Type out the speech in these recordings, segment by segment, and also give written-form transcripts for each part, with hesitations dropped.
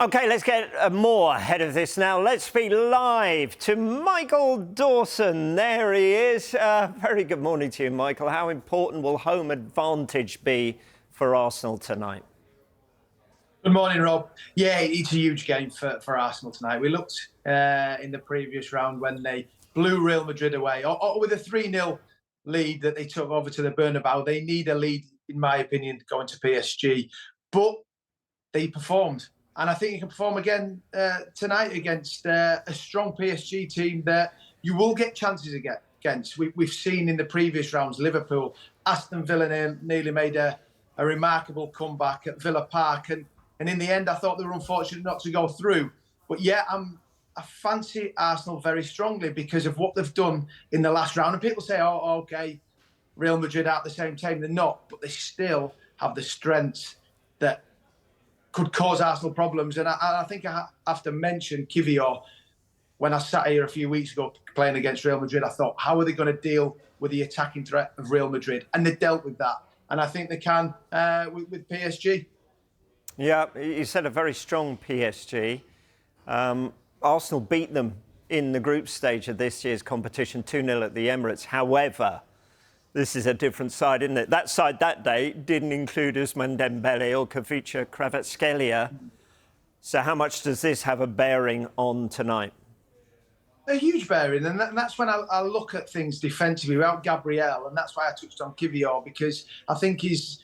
OK, let's get more ahead of this now. Let's speak live to Michael Dawson. There he is. Very good morning to you, Michael. How important will home advantage be for Arsenal tonight? Good morning, Rob. Yeah, it's a huge game for Arsenal tonight. We looked in the previous round when they blew Real Madrid away, or with a 3-0 lead that they took over to the Bernabeu. They need a lead, in my opinion, going to PSG. But they performed. And I think you can perform again tonight against a strong PSG team that you will get chances against. We've seen in the previous rounds, Liverpool, Aston Villa nearly made a remarkable comeback at Villa Park. And in the end, I thought they were unfortunate not to go through. But yeah, I fancy Arsenal very strongly because of what they've done in the last round. And people say, oh, OK, Real Madrid aren't the same team. They're not, but they still have the strengths that could cause Arsenal problems. And I think I have to mention Kivior. When I sat here a few weeks ago playing against Real Madrid, I thought, how are they going to deal with the attacking threat of Real Madrid? And they dealt with that. And I think they can with PSG. Yeah, you said a very strong PSG. Arsenal beat them in the group stage of this year's competition, 2-0 at the Emirates. However, this is a different side, isn't it? That side that day didn't include Ousmane Dembele or Kvaratskhelia Kvaratskhelia. So how much does this have a bearing on tonight? A huge bearing, and that's when I look at things defensively without Gabriel, and that's why I touched on Kivior, because I think he's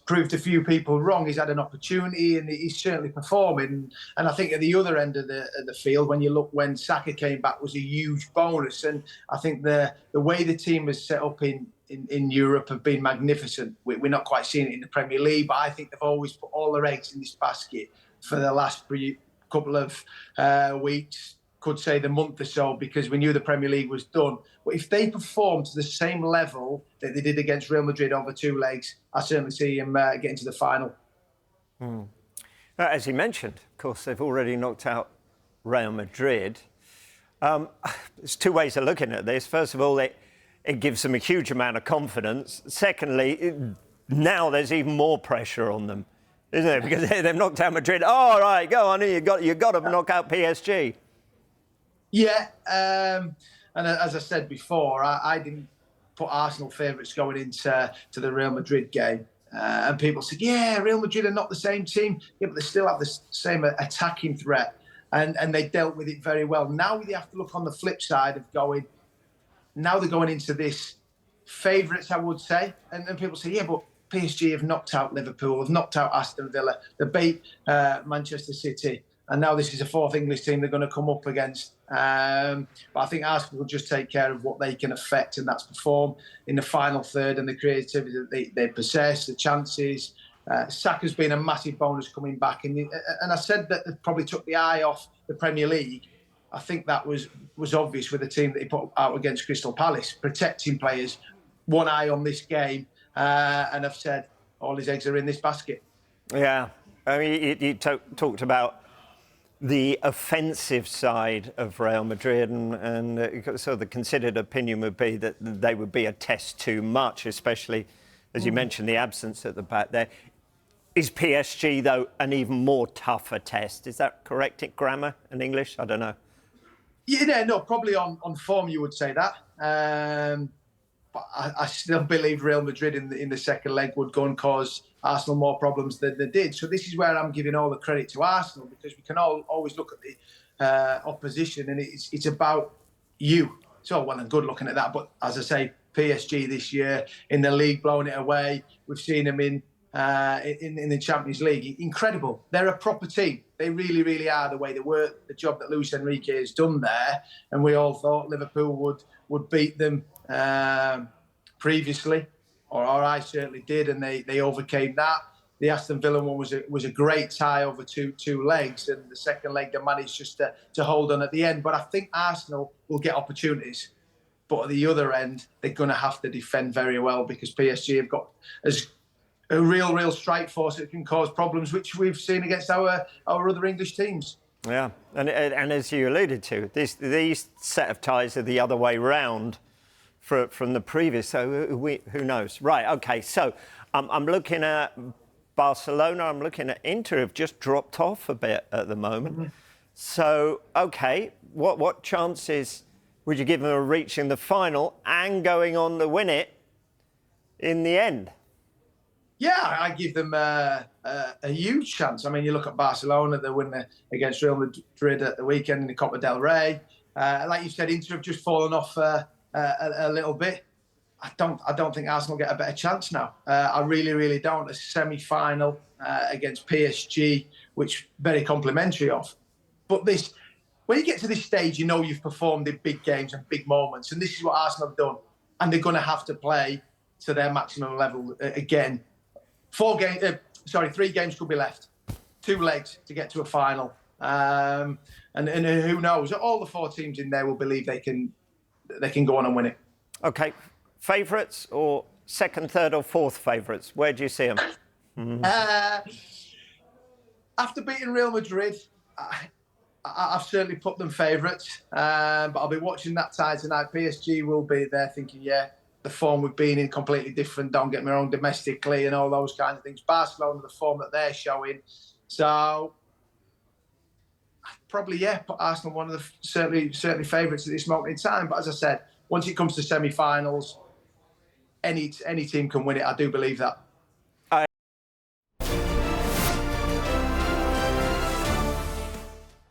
proved a few people wrong. He's had an opportunity, and he's certainly performing. And I think at the other end of the field, when you look when Saka came back, was a huge bonus. And I think the way the team is set up in Europe have been magnificent. We're not quite seeing it in the Premier League, but I think they've always put all their eggs in this basket for the last couple of weeks. Could say the month or so, because we knew the Premier League was done. But if they perform to the same level that they did against Real Madrid over 2 legs, I certainly see him getting to the final. As you mentioned, of course, they've already knocked out Real Madrid. There's two ways of looking at this. First of all, it gives them a huge amount of confidence. Secondly, now there's even more pressure on them, isn't it? Because they've knocked out Madrid. Oh, all right, go on. You got to knock out PSG. Yeah, and as I said before, I didn't put Arsenal favourites going into the Real Madrid game. And people said, yeah, Real Madrid are not the same team. Yeah, but they still have the same attacking threat. And they dealt with it very well. Now they have to look on the flip side of now they're going into this favourites, I would say. And people say, yeah, but PSG have knocked out Liverpool, have knocked out Aston Villa, they beat Manchester City. And now this is a fourth English team they're going to come up against. But I think Arsenal will just take care of what they can affect, and that's perform in the final third and the creativity that they possess, the chances. Saka's been a massive bonus coming back. And I said that they probably took the eye off the Premier League. I think that was obvious with the team that he put out against Crystal Palace, protecting players, one eye on this game. And I've said all his eggs are in this basket. Yeah, I mean, you talked about the offensive side of Real Madrid, and so the considered opinion would be that they would be a test too much, especially, as you mentioned, the absence at the back there. Is PSG, though, an even more tougher test? Is that correct grammar in English? I don't know. Yeah, no, probably on form you would say that. But I still believe Real Madrid in the second leg would go and cause Arsenal more problems than they did. So this is where I'm giving all the credit to Arsenal, because we can always look at the opposition, and it's about you. It's all well and good looking at that, but as I say, PSG this year in the league blowing it away. We've seen them in the Champions League. Incredible. They're a proper team. They really, really are, the way they work, the job that Luis Enrique has done there. And we all thought Liverpool would beat them previously, or I certainly did, and they overcame that. The Aston Villa one was a great tie over two legs, and the second leg they managed just to hold on at the end. But I think Arsenal will get opportunities. But at the other end, they're going to have to defend very well, because PSG have got a real strike force that can cause problems, which we've seen against our other English teams. Yeah, and as you alluded to, these set of ties are the other way round from the previous. So who knows? Right. Okay. So I'm looking at Barcelona. I'm looking at Inter have just dropped off a bit at the moment. So, OK, what chances would you give them of reaching the final and going on to win it in the end? Yeah, I give them a huge chance. I mean, you look at Barcelona, they win against Real Madrid at the weekend in the Copa del Rey. Like you said, Inter have just fallen off a little bit. I don't think Arsenal get a better chance now. I really don't. A semi-final against PSG, which very complimentary of. But when you get to this stage, you know you've performed in big games and big moments, and this is what Arsenal have done. And they're going to have to play to their maximum level again. 3 games could be left. 2 legs to get to a final. And who knows? All the 4 teams in there will believe they can go on and win it. OK. Favourites or second, third or fourth favourites? Where do you see them? After beating Real Madrid, I've certainly put them favourites. But I'll be watching that tie tonight. PSG will be there thinking, yeah, the form we've been in completely different. Don't get me wrong, domestically and all those kinds of things. Barcelona, the form that they're showing. So probably, yeah, put Arsenal one of the certainly favourites at this moment in time. But as I said, once it comes to semi-finals, any team can win it. I do believe that.